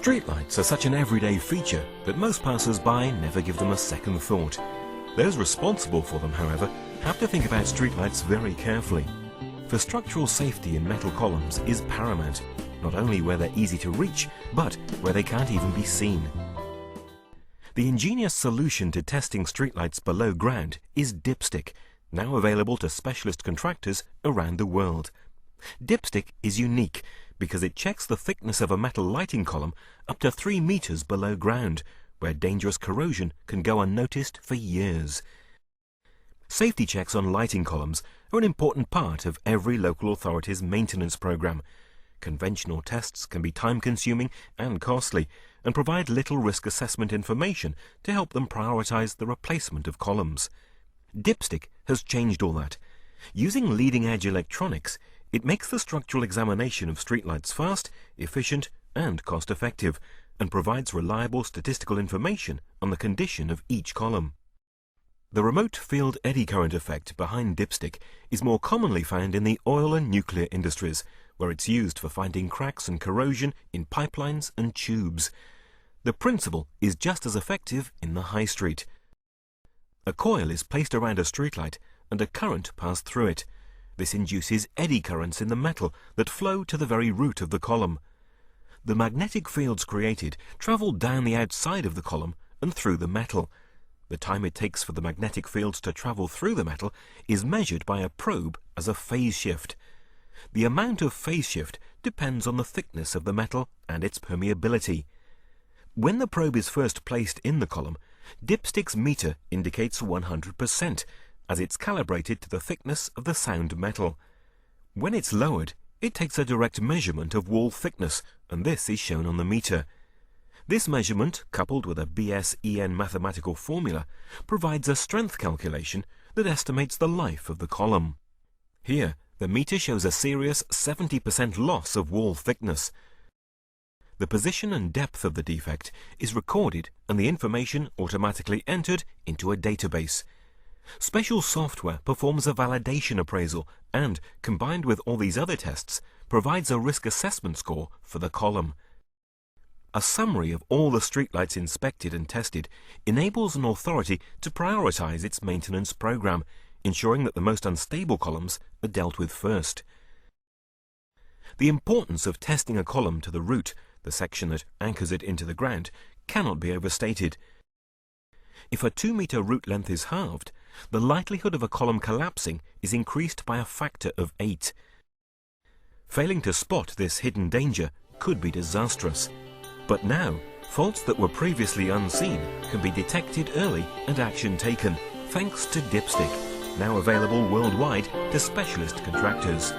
Streetlights are such an everyday feature that most passers-by never give them a second thought. Those responsible for them, however, have to think about streetlights very carefully. For structural safety in metal columns is paramount, not only where they're easy to reach, but where they can't even be seen. The ingenious solution to testing streetlights below ground is Dipstick, now available to specialist contractors around the world. Dipstick is unique because it checks the thickness of a metal lighting column up to 3 meters below ground, where dangerous corrosion can go unnoticed for years. Safety checks on lighting columns are an important part of every local authority's maintenance program. Conventional tests can be time-consuming and costly and provide little risk assessment information to help them prioritize the replacement of columns. Dipstick has changed all that. Using leading-edge electronics, it makes the structural examination of streetlights fast, efficient, and cost-effective, and provides reliable statistical information on the condition of each column. The remote field eddy current effect behind Dipstick is more commonly found in the oil and nuclear industries, where it's used for finding cracks and corrosion in pipelines and tubes. The principle is just as effective in the high street. A coil is placed around a streetlight and a current passed through it. This induces eddy currents in the metal that flow to the very root of the column. The magnetic fields created travel down the outside of the column and through the metal. The time it takes for the magnetic fields to travel through the metal is measured by a probe as a phase shift. The amount of phase shift depends on the thickness of the metal and its permeability. When the probe is first placed in the column, Dipstick's meter indicates 100%, as it's calibrated to the thickness of the sound metal. When it's lowered, it takes a direct measurement of wall thickness, and this is shown on the meter. This measurement, coupled with a BSEN mathematical formula, provides a strength calculation that estimates the life of the column. Here, the meter shows a serious 70% loss of wall thickness. The position and depth of the defect is recorded and the information automatically entered into a database. Special software performs a validation appraisal and, combined with all these other tests, provides a risk assessment score for the column. A summary of all the streetlights inspected and tested enables an authority to prioritize its maintenance program, ensuring that the most unstable columns are dealt with first. The importance of testing a column to the root, the section that anchors it into the ground, cannot be overstated. If a 2-meter root length is halved, the likelihood of a column collapsing is increased by a factor of 8. Failing to spot this hidden danger could be disastrous. But now, faults that were previously unseen can be detected early and action taken, thanks to Dipstick, now available worldwide to specialist contractors.